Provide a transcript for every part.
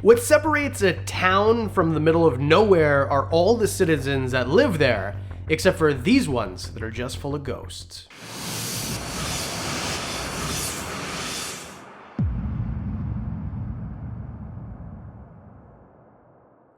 What separates a town from the middle of nowhere are all the citizens that live there, except for these ones that are just full of ghosts.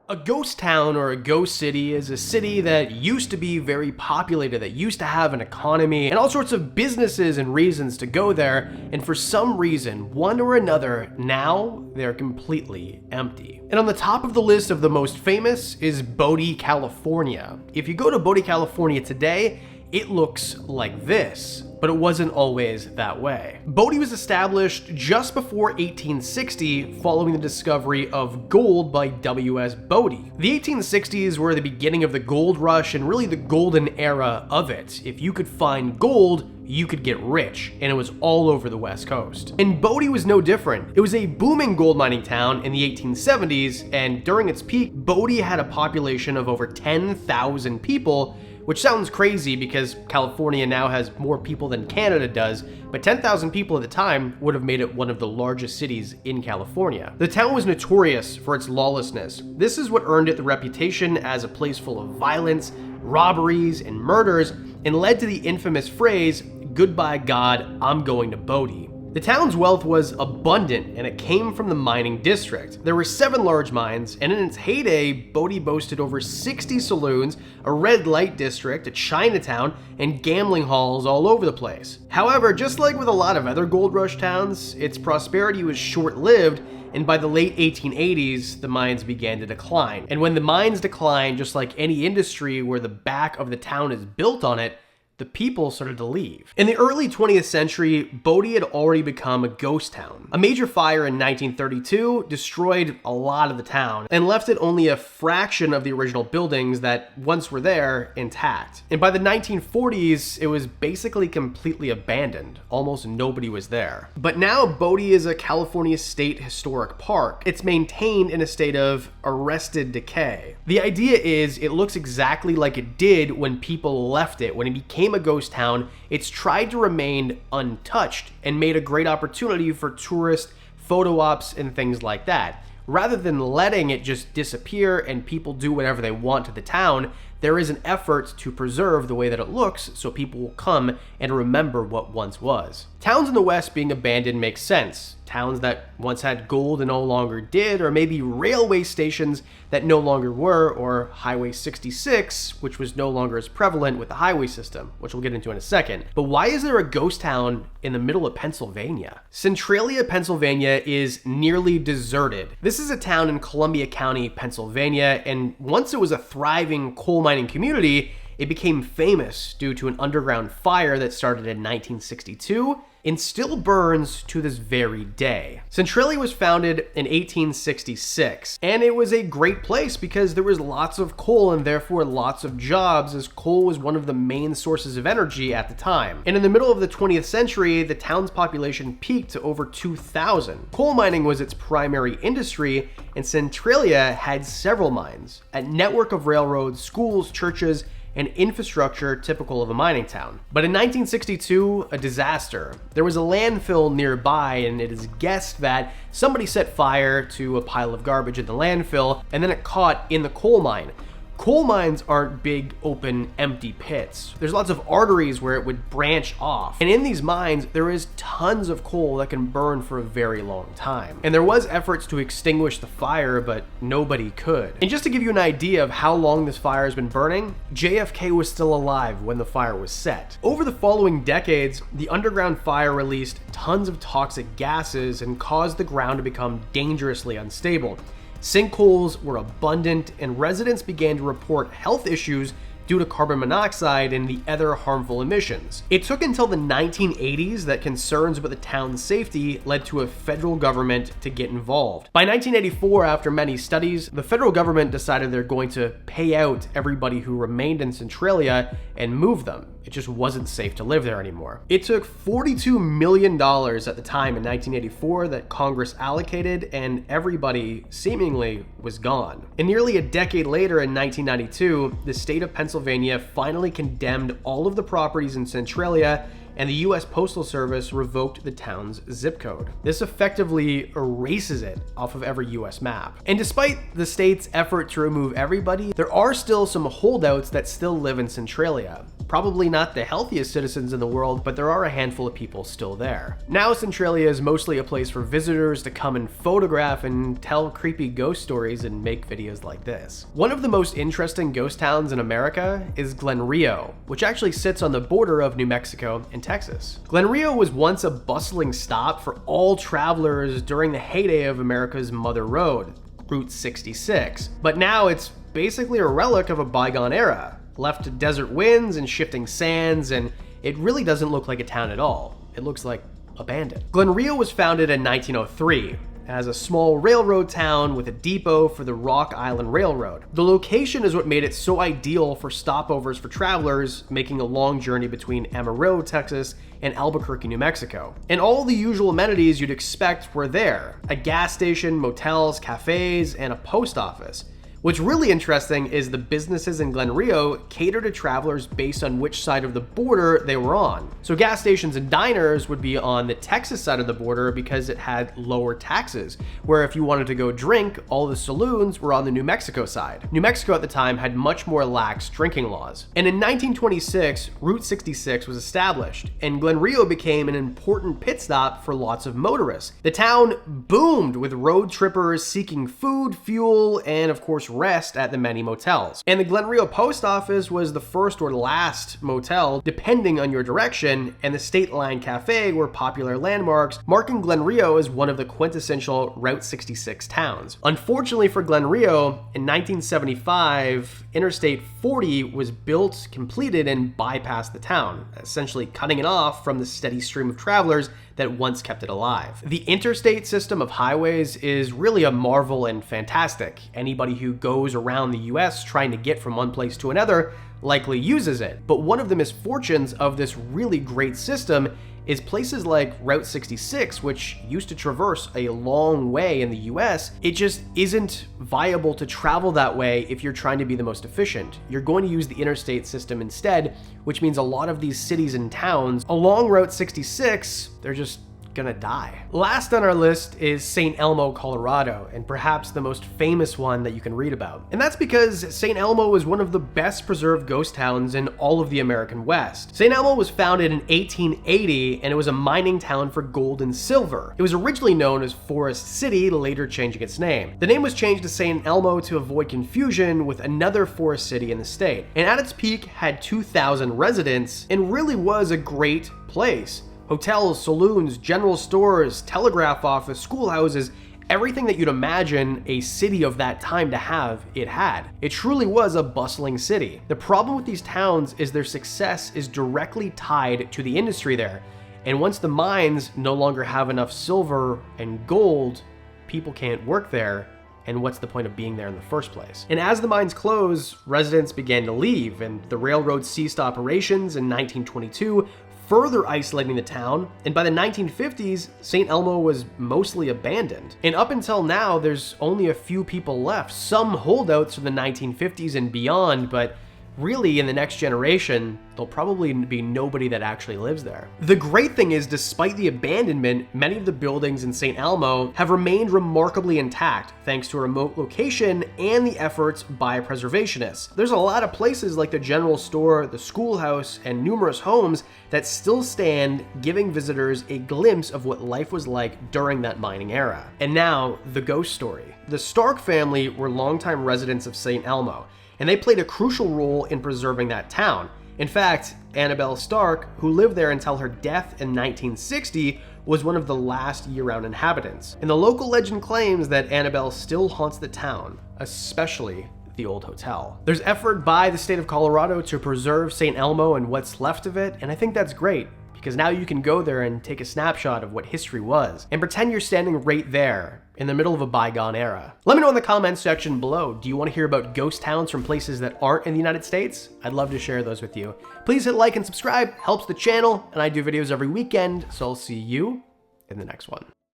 A ghost town or a ghost city is a city that used to be very populated, that used to have an economy and all sorts of businesses and reasons to go there, and for some reason, one or another, now they're completely empty. And on the top of the list of the most famous is Bodie, California. If you go to Bodie, California today, it looks like this, but it wasn't always that way. Bodie was established just before 1860 following the discovery of gold by W.S. Bodie. The 1860s were the beginning of the gold rush and really the golden era of it. If you could find gold, you could get rich, and it was all over the West Coast. And Bodie was no different. It was a booming gold mining town in the 1870s, and during its peak, Bodie had a population of over 10,000 people, which sounds crazy because California now has more people than Canada does, but 10,000 people at the time would have made it one of the largest cities in California. The town was notorious for its lawlessness. This is what earned it the reputation as a place full of violence, robberies, and murders, and led to the infamous phrase, "Goodbye God, I'm going to Bodie." The town's wealth was abundant, and it came from the mining district. There were 7 large mines, and in its heyday, Bodie boasted over 60 saloons, a red light district, a Chinatown, and gambling halls all over the place. However, just like with a lot of other gold rush towns, its prosperity was short-lived, and by the late 1880s, the mines began to decline. And when the mines decline, just like any industry where the back of the town is built on it, the people started to leave. In the early 20th century, Bodie had already become a ghost town. A major fire in 1932 destroyed a lot of the town and left it only a fraction of the original buildings that once were there intact. And by the 1940s, it was basically completely abandoned. Almost nobody was there. But now Bodie is a California State Historic Park. It's maintained in a state of arrested decay. The idea is it looks exactly like it did when people left it, when it became a ghost town. It's tried to remain untouched and made a great opportunity for tourist photo ops and things like that. Rather than letting it just disappear and people do whatever they want to the town, there is an effort to preserve the way that it looks so people will come and remember what once was. Towns in the West being abandoned makes sense. Towns that once had gold and no longer did, or maybe railway stations that no longer were, or Highway 66, which was no longer as prevalent with the highway system, which we'll get into in a second. But why is there a ghost town in the middle of Pennsylvania? Centralia, Pennsylvania is nearly deserted. This is a town in Columbia County, Pennsylvania, and once it was a thriving coal mining community, it became famous due to an underground fire that started in 1962 and still burns to this very day. Centralia was founded in 1866, and it was a great place because there was lots of coal and therefore lots of jobs, as coal was one of the main sources of energy at the time. And in the middle of the 20th century, the town's population peaked to over 2,000. Coal mining was its primary industry, and Centralia had several mines, a network of railroads, schools, churches, and infrastructure typical of a mining town. But in 1962, a disaster. There was a landfill nearby, and it is guessed that somebody set fire to a pile of garbage in the landfill, and then it caught in the coal mine. Coal mines aren't big, open, empty pits. There's lots of arteries where it would branch off. And in these mines, there is tons of coal that can burn for a very long time. And there was efforts to extinguish the fire, but nobody could. And just to give you an idea of how long this fire has been burning, JFK was still alive when the fire was set. Over the following decades, the underground fire released tons of toxic gases and caused the ground to become dangerously unstable. Sinkholes were abundant, and residents began to report health issues due to carbon monoxide and the other harmful emissions. It took until the 1980s that concerns about the town's safety led to a federal government to get involved. By 1984, after many studies, the federal government decided they're going to pay out everybody who remained in Centralia and move them. It just wasn't safe to live there anymore. It took $42 million at the time in 1984 that Congress allocated, and everybody seemingly was gone. And nearly a decade later, in 1992, the state of Pennsylvania finally condemned all of the properties in Centralia and the US Postal Service revoked the town's zip code. This effectively erases it off of every US map. And despite the state's effort to remove everybody, there are still some holdouts that still live in Centralia. Probably not the healthiest citizens in the world, but there are a handful of people still there. Now Centralia is mostly a place for visitors to come and photograph and tell creepy ghost stories and make videos like this. One of the most interesting ghost towns in America is Glenrio, which actually sits on the border of New Mexico and Texas. Glenrio was once a bustling stop for all travelers during the heyday of America's Mother Road, Route 66, but now it's basically a relic of a bygone era, left to desert winds and shifting sands, and it really doesn't look like a town at all. It looks like abandoned. Glenrio was founded in 1903 as a small railroad town with a depot for the Rock Island Railroad. The location is what made it so ideal for stopovers for travelers making a long journey between Amarillo, Texas and Albuquerque, New Mexico. And all the usual amenities you'd expect were there: a gas station, motels, cafes, and a post office. What's really interesting is the businesses in Glenrio cater to travelers based on which side of the border they were on. So gas stations and diners would be on the Texas side of the border because it had lower taxes, where if you wanted to go drink, all the saloons were on the New Mexico side. New Mexico at the time had much more lax drinking laws. And in 1926, Route 66 was established, and Glenrio became an important pit stop for lots of motorists. The town boomed with road trippers seeking food, fuel, and of course rest at the many motels. And the Glenrio post office was the first or last motel, depending on your direction, and the State Line Cafe were popular landmarks, marking Glenrio as one of the quintessential Route 66 towns. Unfortunately for Glenrio, in 1975, Interstate 40 was built, completed, and bypassed the town, essentially cutting it off from the steady stream of travelers that once kept it alive. The interstate system of highways is really a marvel and fantastic. Anybody who goes around the US trying to get from one place to another likely uses it. But one of the misfortunes of this really great system is places like Route 66, which used to traverse a long way in the US, it just isn't viable to travel that way if you're trying to be the most efficient. You're going to use the interstate system instead, which means a lot of these cities and towns along Route 66, they're just gonna die. Last on our list is St. Elmo, Colorado, and perhaps the most famous one that you can read about. And that's because St. Elmo is one of the best preserved ghost towns in all of the American West. St. Elmo was founded in 1880, and it was a mining town for gold and silver. It was originally known as Forest City, later changing its name. The name was changed to St. Elmo to avoid confusion with another forest city in the state, and at its peak had 2,000 residents and really was a great place. Hotels, saloons, general stores, telegraph office, schoolhouses, everything that you'd imagine a city of that time to have, it had. It truly was a bustling city. The problem with these towns is their success is directly tied to the industry there. And once the mines no longer have enough silver and gold, people can't work there. And what's the point of being there in the first place? And as the mines closed, residents began to leave, and the railroad ceased operations in 1922, further isolating the town, and by the 1950s, St. Elmo was mostly abandoned. And up until now, there's only a few people left, some holdouts from the 1950s and beyond, but really in the next generation, there'll probably be nobody that actually lives there. The great thing is, despite the abandonment, many of the buildings in St. Elmo have remained remarkably intact thanks to a remote location and the efforts by preservationists. There's a lot of places like the general store, the schoolhouse, and numerous homes that still stand, giving visitors a glimpse of what life was like during that mining era. And now, the ghost story. The Stark family were longtime residents of St. Elmo, and they played a crucial role in preserving that town. In fact, Annabelle Stark, who lived there until her death in 1960, was one of the last year-round inhabitants. And the local legend claims that Annabelle still haunts the town, especially the old hotel. There's effort by the state of Colorado to preserve St. Elmo and what's left of it, and I think that's great, because now you can go there and take a snapshot of what history was, and pretend you're standing right there in the middle of a bygone era. Let me know in the comments section below, do you want to hear about ghost towns from places that aren't in the United States? I'd love to share those with you. Please hit like and subscribe, helps the channel, and I do videos every weekend, so I'll see you in the next one.